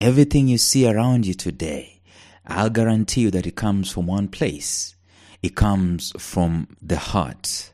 Everything you see around you today, I'll guarantee you that it comes from one place. It comes from the heart.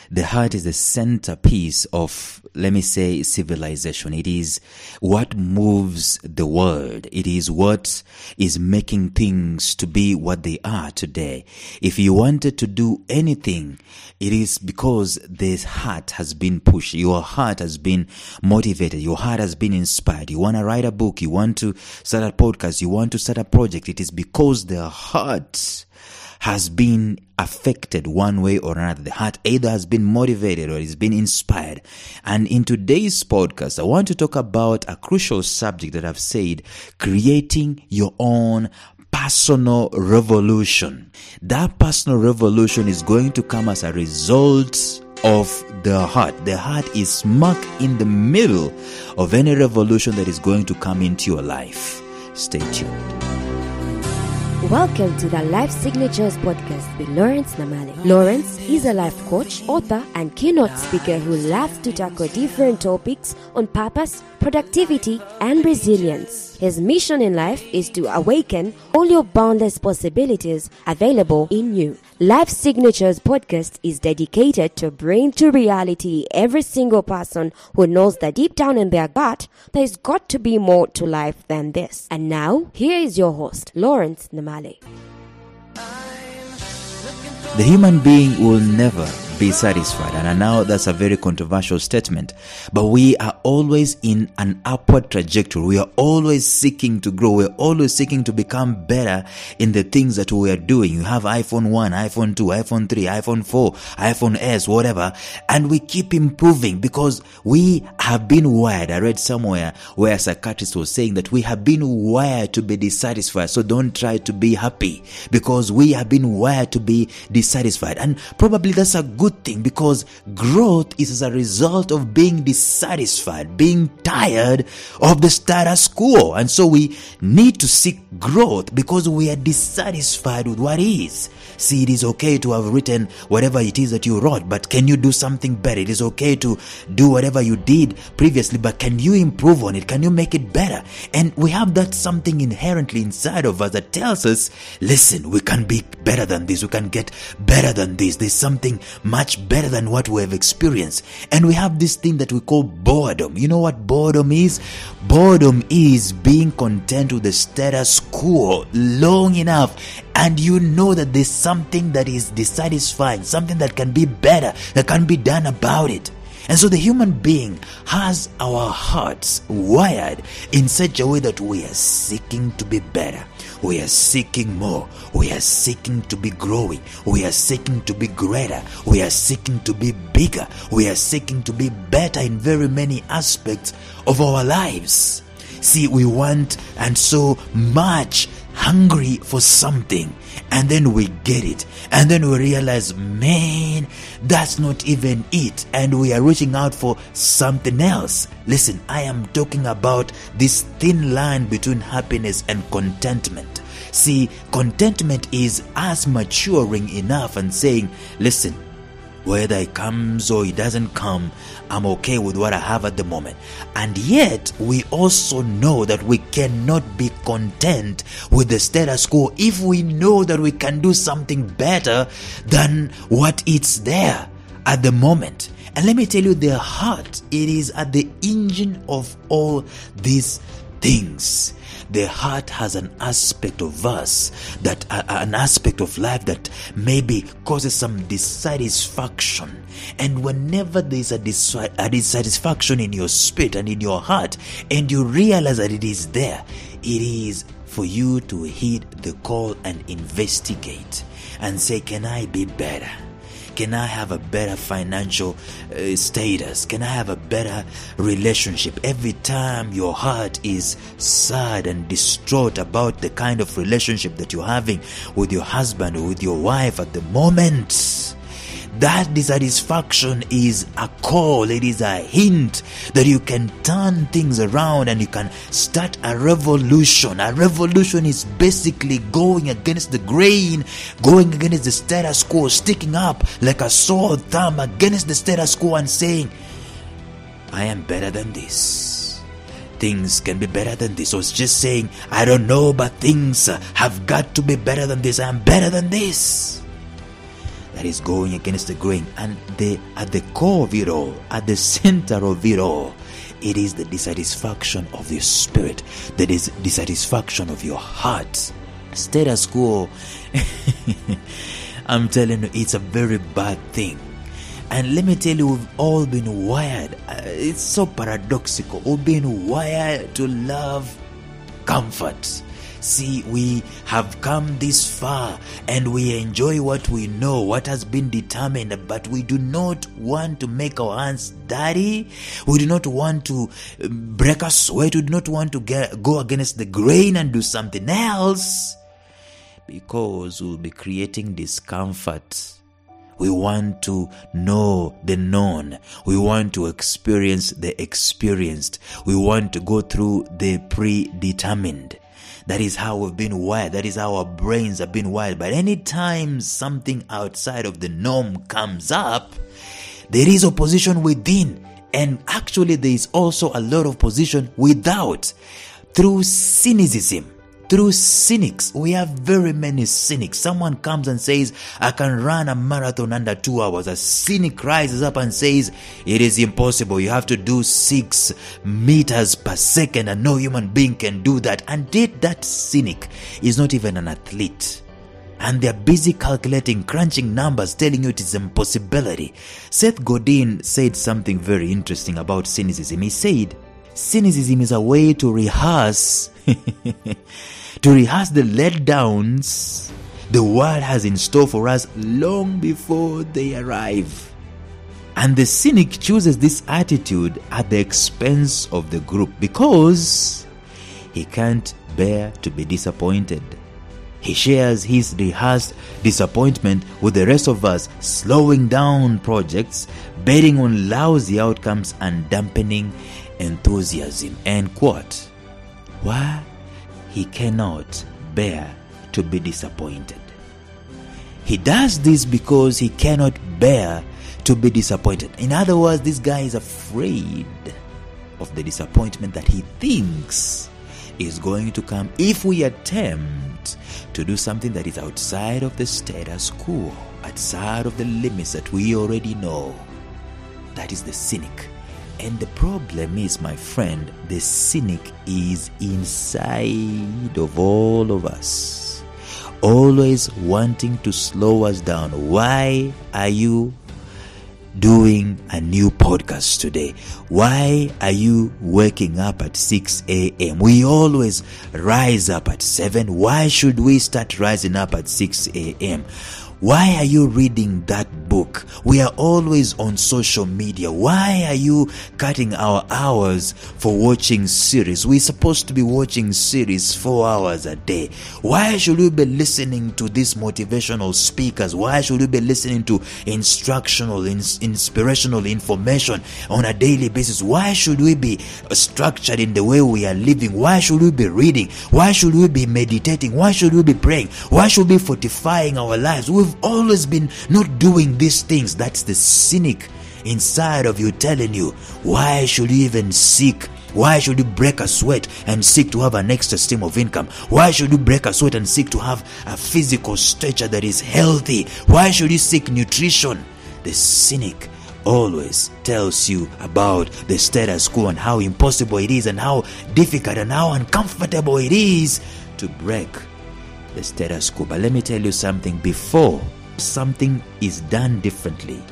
The heart is the centerpiece of, let me say, civilization. It is what moves the world. It is what is making things to be what they are today. If you wanted to do anything, it is because the heart has been pushed. Your heart has been motivated. Your heart has been inspired. You want to write a book. You want to start a podcast. You want to start a project. It is because the heart has been affected one way or another. The heart either has been motivated or has been inspired. And in today's podcast, I want to talk about a crucial subject that I've said, creating your own personal revolution. That personal revolution is going to come as a result of the heart. The heart is smack in the middle of any revolution that is going to come into your life. Stay tuned. Welcome to the Life Signatures Podcast with Lawrence Namale. Lawrence is a life coach, author, and keynote speaker who loves to tackle different topics on purpose, productivity, and resilience. His mission in life is to awaken all your boundless possibilities available in you. Life Signatures Podcast is dedicated to bring to reality every single person who knows that deep down in their gut, there's got to be more to life than this. And now, here is your host, Lawrence Namale. The human being will never be satisfied. And I know that's a very controversial statement, but we are always in an upward trajectory. We are always seeking to grow. We're always seeking to become better in the things that we are doing. You have iPhone 1, iPhone 2, iPhone 3, iPhone 4, iPhone S, whatever, and we keep improving because we have been wired. I read somewhere where a psychiatrist was saying that we have been wired to be dissatisfied. So don't try to be happy because we have been wired to be dissatisfied. And probably that's a good thing because growth is as a result of being dissatisfied, being tired of the status quo. And so we need to seek growth because we are dissatisfied with what is. See, it is okay to have written whatever it is that you wrote, but can you do something better? It is okay to do whatever you did previously, but can you improve on it? Can you make it better? And we have that something inherently inside of us that tells us, listen, we can be better than this. We can get better than this. There's something much better than what we have experienced. And we have this thing that we call boredom. You know what boredom is? Boredom is being content with the status quo long enough, and you know that there's something that is dissatisfying, something that can be better, that can be done about it. And so the human being has our hearts wired in such a way that we are seeking to be better. We are seeking more. We are seeking to be growing. We are seeking to be greater. We are seeking to be bigger. We are seeking to be better in very many aspects of our lives. See, we want and so much hungry for something, and then we get it, and then we realize, man, that's not even it, and we are reaching out for something else. Listen, I am talking about this thin line between happiness and contentment. See, contentment is us maturing enough and saying, listen, whether it comes or it doesn't come, I'm okay with what I have at the moment. And yet, we also know that we cannot be content with the status quo if we know that we can do something better than what it's there at the moment. And let me tell you, the heart, it is at the engine of all these things. The heart has an aspect of us, that an aspect of life that maybe causes some dissatisfaction. And whenever there is a dissatisfaction in your spirit and in your heart, and you realize that it is there, it is for you to heed the call and investigate and say, can I be better? Can I have a better financial status? Can I have a better relationship? Every time your heart is sad and distraught about the kind of relationship that you're having with your husband or with your wife at the moment, that dissatisfaction is a call, it is a hint that you can turn things around and you can start a revolution. A revolution is basically going against the grain, going against the status quo, sticking up like a sore thumb against the status quo and saying, I am better than this. things can be better than this. Or it's just saying, I don't know, but things have got to be better than this. I'm better than this. That is going against the grain. And at the core of it all, at the center of it all, it is the dissatisfaction of your spirit, the dissatisfaction of your heart. Status quo, I'm telling you, it's a very bad thing. And let me tell you, we've all been wired. It's so paradoxical. We've been wired to love comfort. See, we have come this far and we enjoy what we know, what has been determined, but we do not want to make our hands dirty. We do not want to break a sweat. We do not want to go against the grain and do something else, because we'll be creating discomfort. We want to know the known. We want to experience the experienced. We want to go through the predetermined. That is how we've been wired. That is how our brains have been wired. But anytime something outside of the norm comes up, there is opposition within. And actually there is also a lot of opposition without. Through cynicism. Through cynics. We have very many cynics. Someone comes and says, I can run a marathon under 2 hours. A cynic rises up and says, it is impossible. You have to do 6 meters per second and no human being can do that. And yet that cynic is not even an athlete. And they're busy calculating, crunching numbers, telling you it is an impossibility. Seth Godin said something very interesting about cynicism. He said, cynicism is a way to rehearse the letdowns the world has in store for us long before they arrive. And the cynic chooses this attitude at the expense of the group because he can't bear to be disappointed. He shares his rehearsed disappointment with the rest of us, slowing down projects, betting on lousy outcomes and dampening enthusiasm. End quote. Why? He cannot bear to be disappointed. He does this because he cannot bear to be disappointed. In other words, this guy is afraid of the disappointment that he thinks is going to come if we attempt to do something that is outside of the status quo, outside of the limits that we already know. That is the cynic. And the problem is, my friend, the cynic is inside of all of us, always wanting to slow us down. Why are you doing a new podcast today? Why are you waking up at 6 a.m.? We always rise up at 7. Why should we start rising up at 6 a.m.? Why are you reading that book? We are always on social media. Why are you cutting our hours for watching series? We're supposed to be watching series 4 hours a day. Why should we be listening to these motivational speakers? Why should we be listening to instructional, inspirational information on a daily basis? Why should we be structured in the way we are living? Why should we be reading? Why should we be meditating? Why should we be praying? Why should we be fortifying our lives? We've always been not doing these things. That's the cynic inside of you telling you, why should you even seek? Why should you break a sweat and seek to have an extra stream of income? Why should you break a sweat and seek to have a physical stature that is healthy? Why should you seek nutrition? The cynic always tells you about the status quo and how impossible it is and how difficult and how uncomfortable it is to break the status quo. But let me tell you something. Before something is done differently,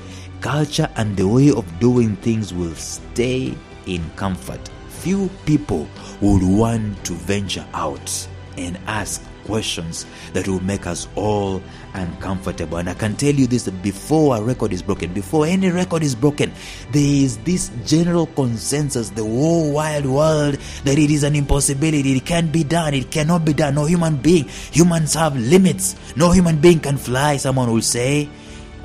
culture and the way of doing things will stay in comfort. Few people would want to venture out and ask questions that will make us all uncomfortable. And I can tell you this, before a record is broken, before any record is broken, there is this general consensus, the whole wide world, that it is an impossibility. It can't be done. It cannot be done. No human being. Humans have limits. No human being can fly, someone will say.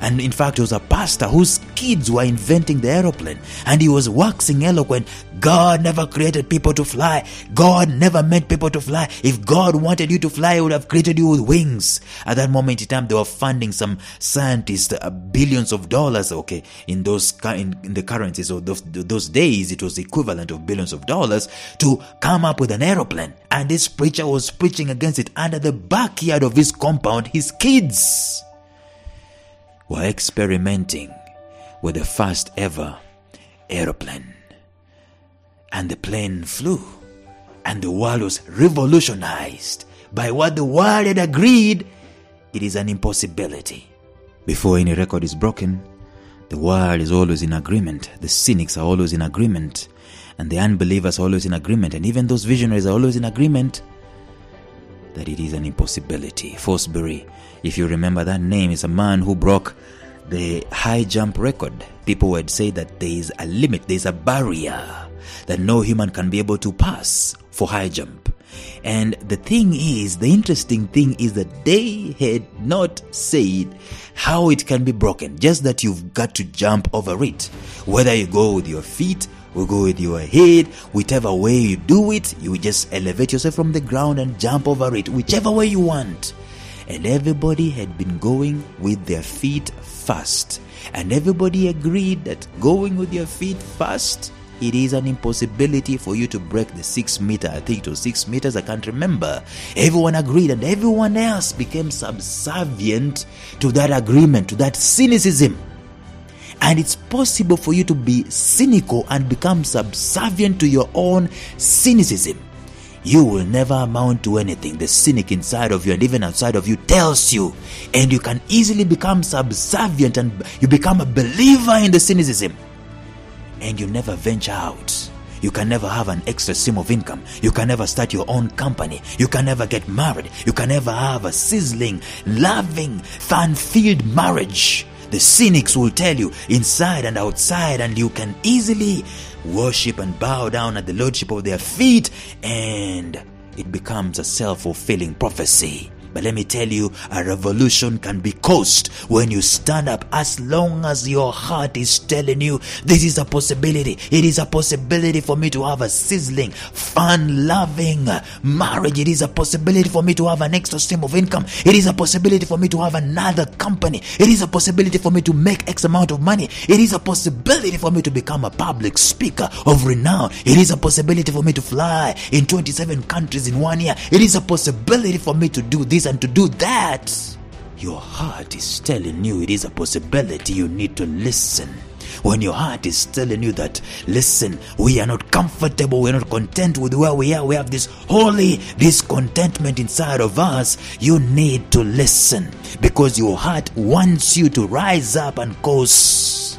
And in fact, he was a pastor whose kids were inventing the aeroplane. And he was waxing eloquent. God never created people to fly. God never meant people to fly. If God wanted you to fly, he would have created you with wings. At that moment in time, they were funding some scientists billions of dollars, okay, in the currencies of those days. It was the equivalent of billions of dollars to come up with an aeroplane. And this preacher was preaching against it under the backyard of his compound. His kids were experimenting with the first ever aeroplane. And the plane flew. And the world was revolutionized by what the world had agreed it is an impossibility. Before any record is broken, the world is always in agreement. The cynics are always in agreement. And the unbelievers are always in agreement. And even those visionaries are always in agreement that it is an impossibility. Fosbury, if you remember that name, is a man who broke the high jump record. People would say that there is a limit, there is a barrier that no human can be able to pass for high jump. And the interesting thing is that they had not said how it can be broken, just that you've got to jump over it. Whether you go with your feet or go with your head, whichever way you do it, you just elevate yourself from the ground and jump over it, whichever way you want. And everybody had been going with their feet first. And everybody agreed that going with your feet first, it is an impossibility for you to break the 6 meter. I think it was 6 meters, I can't remember. Everyone agreed, and everyone else became subservient to that agreement, to that cynicism. And it's possible for you to be cynical and become subservient to your own cynicism. You will never amount to anything. The cynic inside of you and even outside of you tells you. And you can easily become subservient and you become a believer in the cynicism. And you never venture out. You can never have an extra stream of income. You can never start your own company. You can never get married. You can never have a sizzling, loving, fun-filled marriage. The cynics will tell you inside and outside, and you can easily worship and bow down at the lordship of their feet, and it becomes a self-fulfilling prophecy. But let me tell you, a revolution can be caused when you stand up, as long as your heart is telling you this is a possibility. It is a possibility for me to have a sizzling, fun-loving marriage. It is a possibility for me to have an extra stream of income. It is a possibility for me to have another company. It is a possibility for me to make X amount of money. It is a possibility for me to become a public speaker of renown. It is a possibility for me to fly in 27 countries in 1 year. It is a possibility for me to do this and to do that. Your heart is telling you it is a possibility. You need to listen. When your heart is telling you that, listen, we are not comfortable, we are not content with where we are, we have this holy discontentment inside of us, you need to listen, because your heart wants you to rise up and cause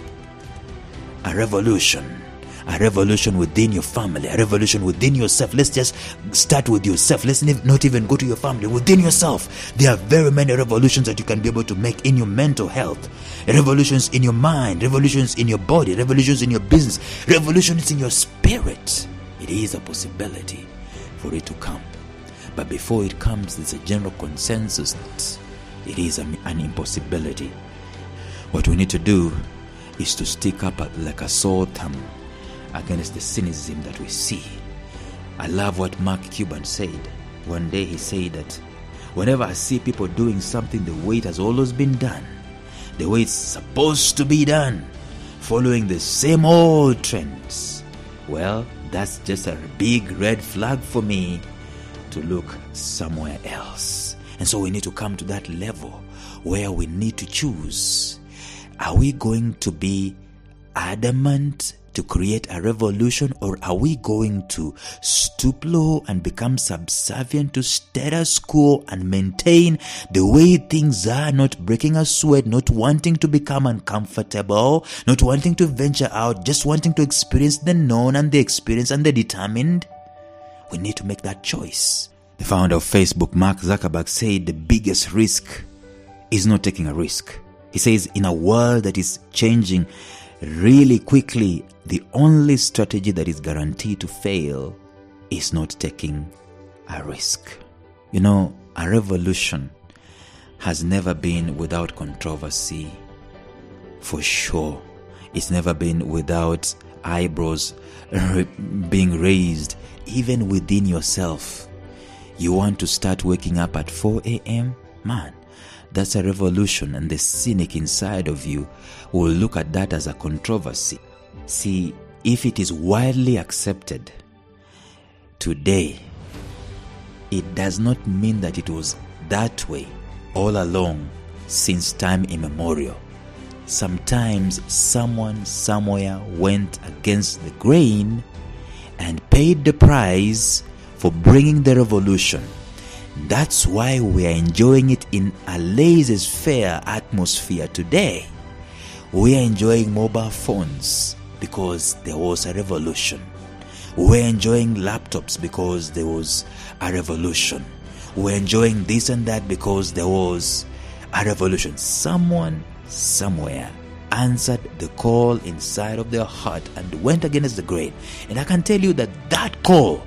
a revolution. A revolution within your family, a revolution within yourself. Let's just start with yourself. Let's not even go to your family. Within yourself, there are very many revolutions that you can be able to make in your mental health. Revolutions in your mind, revolutions in your body, revolutions in your business, revolutions in your spirit. It is a possibility for it to come. But before it comes, there's a general consensus that it is an impossibility. What we need to do is to stick up like a sore thumb against the cynicism that we see. I love what Mark Cuban said. One day he said that whenever I see people doing something the way it has always been done, the way it's supposed to be done, following the same old trends, well, that's just a big red flag for me to look somewhere else. And so we need to come to that level where we need to choose. Are we going to be adamant to create a revolution, or are we going to stoop low and become subservient to status quo and maintain the way things are, not breaking a sweat, not wanting to become uncomfortable, not wanting to venture out, just wanting to experience the known and the experience and the determined? We need to make that choice. The founder of Facebook, Mark Zuckerberg, said the biggest risk is not taking a risk. He says, in a world that is changing really quickly, the only strategy that is guaranteed to fail is not taking a risk. You know, a revolution has never been without controversy for sure. It's never been without eyebrows being raised, even within yourself. You want to start waking up at 4 a.m.? Man, that's a revolution, and the cynic inside of you will look at that as a controversy. See, if it is widely accepted today, it does not mean that it was that way all along since time immemorial. Sometimes someone somewhere went against the grain and paid the price for bringing the revolution. That's why we are enjoying it in a laissez-faire atmosphere today. We are enjoying mobile phones because there was a revolution. We're enjoying laptops because there was a revolution. We're enjoying this and that because there was a revolution. Someone somewhere answered the call inside of their heart and went against the grain. And I can tell you that call,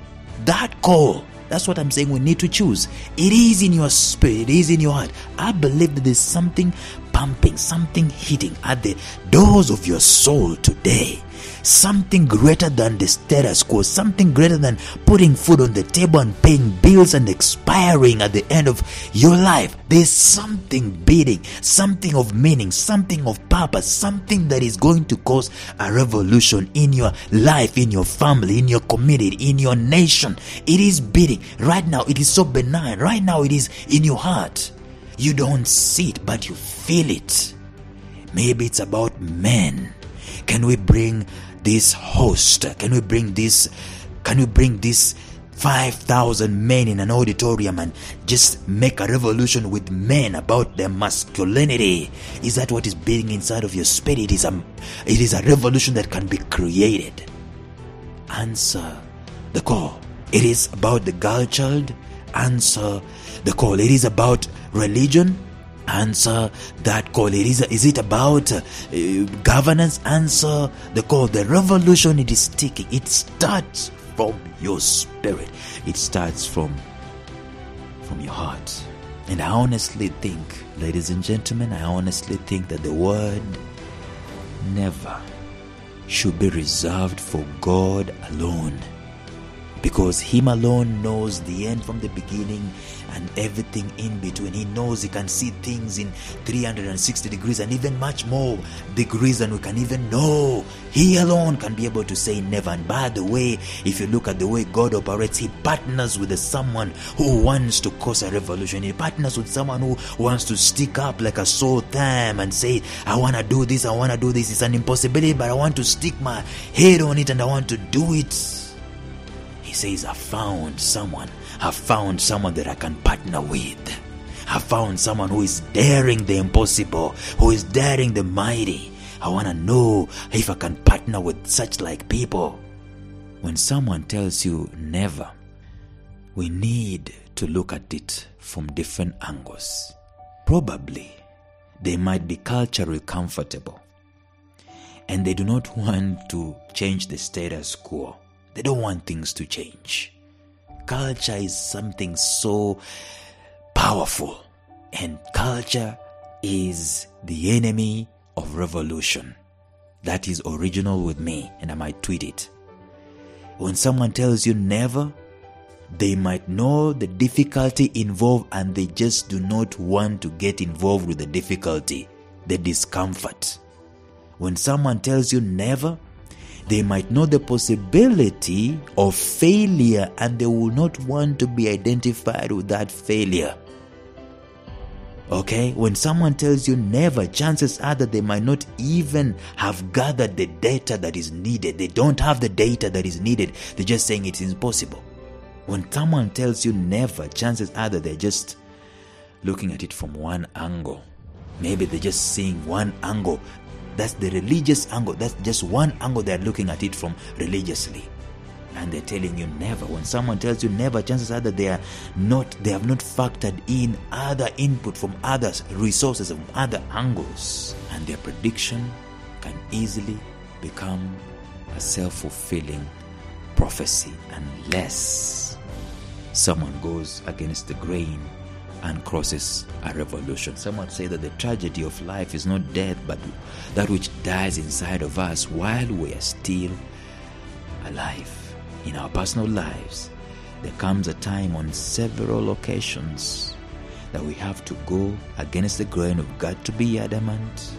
that's what I'm saying we need to choose. It is in your spirit, it is in your heart. I believe that there's something pumping, something hitting at the doors of your soul today. Something greater than the status quo, something greater than putting food on the table and paying bills and expiring at the end of your life. There's something beating, something of meaning, something of purpose, something that is going to cause a revolution in your life, in your family, in your community, in your nation. It is beating. Right now, it is so benign. Right now, it is in your heart. You don't see it, but you feel it. Maybe it's about men. Can we bring this host? Can we bring this 5,000 men in an auditorium and just make a revolution with men about their masculinity? Is that what is beating inside of your spirit? It is a revolution that can be created. Answer the call. It is about the girl child. Answer the call. It is about religion. Answer that call. Is it about governance? Answer the call. The revolution, it is ticking. It starts from your spirit. It starts from your heart. And I honestly think, ladies and gentlemen, that the word never should be reserved for God alone, because Him alone knows the end from the beginning and everything in between. He knows He can see things in 360 degrees and even much more degrees than we can even know. He alone can be able to say never. And by the way, if you look at the way God operates, He partners with someone who wants to cause a revolution. He partners with someone who wants to stick up like a sore thumb and say, I want to do this. It's an impossibility, but I want to stick my head on it and I want to do it. He says, I found someone that I can partner with. I found someone who is daring the impossible, who is daring the mighty. I want to know if I can partner with such like people. When someone tells you never, we need to look at it from different angles. Probably they might be culturally comfortable and they do not want to change the status quo. They don't want things to change. Culture is something so powerful, and culture is the enemy of revolution. That is original with me, and I might tweet it. When someone tells you never, they might know the difficulty involved and they just do not want to get involved with the difficulty, the discomfort. When someone tells you never, they might know the possibility of failure and they will not want to be identified with that failure. Okay? When someone tells you never, chances are that they might not even have gathered the data that is needed. They don't have the data that is needed. They're just saying it's impossible. When someone tells you never, chances are that they're just looking at it from one angle. Maybe they're just seeing one angle. That's the religious angle. That's just one angle they're looking at it from religiously. And they're telling you never. When someone tells you never, chances are that they have not factored in other input from other resources, from other angles. And their prediction can easily become a self-fulfilling prophecy unless someone goes against the grain and causes a revolution. Someone say that the tragedy of life is not death, but that which dies inside of us while we are still alive. In our personal lives, there comes a time on several occasions that we have to go against the grain. We've got to be adamant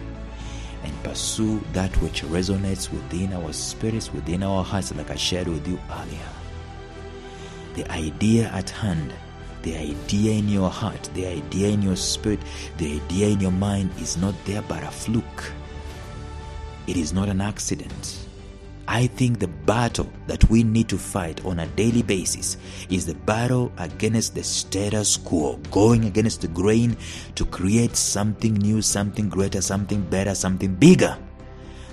and pursue that which resonates within our spirits, within our hearts, like I shared with you earlier. The idea at hand, the idea in your heart, the idea in your spirit, the idea in your mind is not there but a fluke. It is not an accident. I think the battle that we need to fight on a daily basis is the battle against the status quo, going against the grain to create something new, something greater, something better, something bigger.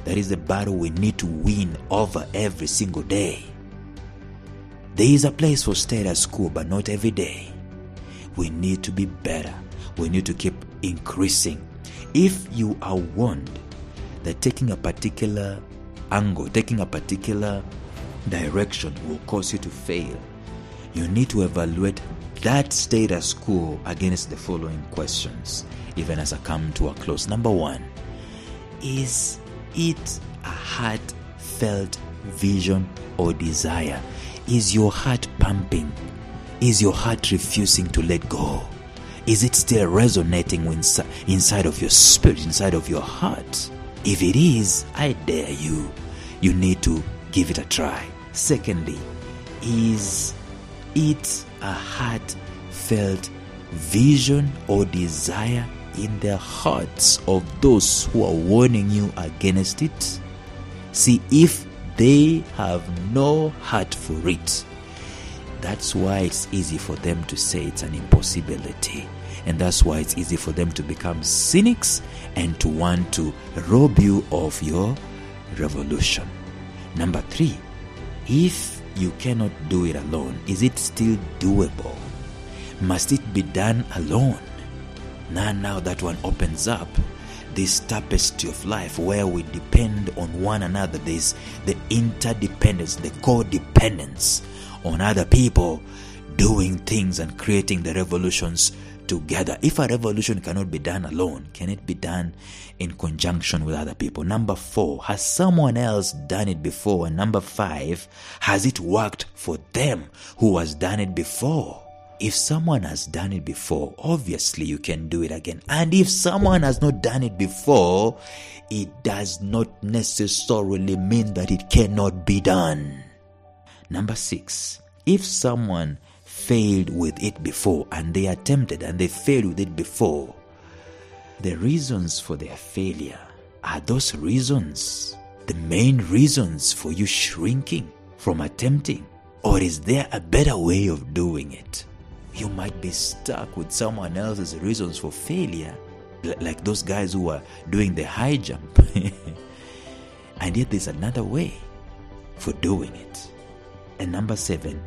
That is the battle we need to win over every single day. There is a place for status quo, but not every day. We need to be better. We need to keep increasing. If you are warned that taking a particular angle, taking a particular direction will cause you to fail, you need to evaluate that status quo against the following questions, even as I come to a close. Number one, is it a heartfelt vision or desire? Is your heart pumping? Is your heart refusing to let go? Is it still resonating inside of your spirit, inside of your heart? If it is, I dare you. You need to give it a try. Secondly, is it a heartfelt vision or desire in the hearts of those who are warning you against it? See, if they have no heart for it, that's why it's easy for them to say it's an impossibility. And that's why it's easy for them to become cynics and to want to rob you of your revolution. Number three, if you cannot do it alone, is it still doable? Must it be done alone? Now that one opens up this tapestry of life where we depend on one another. There's the interdependence, the codependence on other people doing things and creating the revolutions together. If a revolution cannot be done alone, can it be done in conjunction with other people? Number four, has someone else done it before? And number five, has it worked for them who has done it before? If someone has done it before, obviously you can do it again. And if someone has not done it before, it does not necessarily mean that it cannot be done. Number six, if someone failed with it before and they attempted and they failed with it before, the reasons for their failure, are those reasons the main reasons for you shrinking from attempting? Or is there a better way of doing it? You might be stuck with someone else's reasons for failure, like those guys who are doing the high jump. And yet there's another way for doing it. And number seven,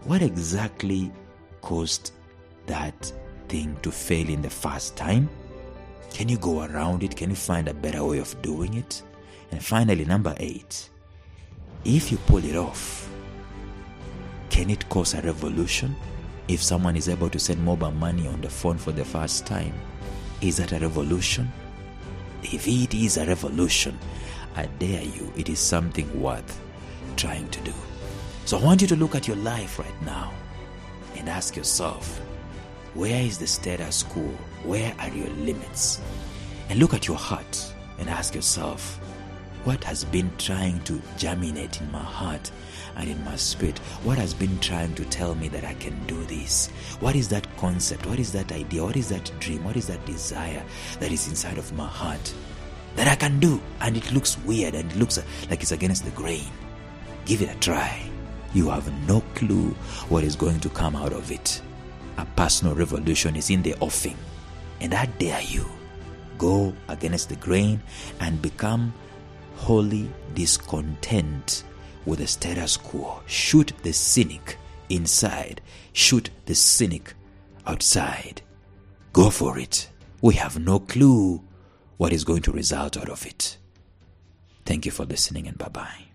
what exactly caused that thing to fail in the first time? Can you go around it? Can you find a better way of doing it? And finally, number eight, if you pull it off, can it cause a revolution? If someone is able to send mobile money on the phone for the first time, is that a revolution? If it is a revolution, I dare you, it is something worth trying to do. So I want you to look at your life right now and ask yourself, where is the status quo? Where are your limits? And look at your heart and ask yourself, what has been trying to germinate in my heart and in my spirit? What has been trying to tell me that I can do this? What is that concept? What is that idea? What is that dream? What is that desire that is inside of my heart that I can do? And it looks weird and it looks like it's against the grain. Give it a try. You have no clue what is going to come out of it. A personal revolution is in the offing. And I dare you, go against the grain and become wholly discontent with the status quo. Shoot the cynic inside. Shoot the cynic outside. Go for it. We have no clue what is going to result out of it. Thank you for listening and bye-bye.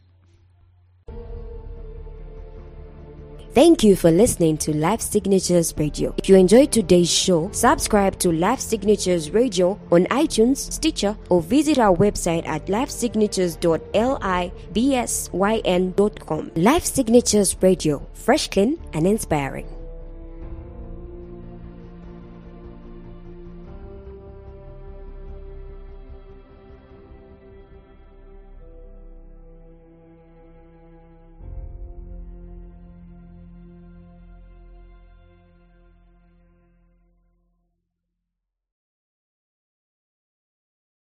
Thank you for listening to Life Signatures Radio. If you enjoyed today's show, subscribe to Life Signatures Radio on iTunes, Stitcher, or visit our website at lifesignatures.libsyn.com. Life Signatures Radio, fresh, clean, and inspiring.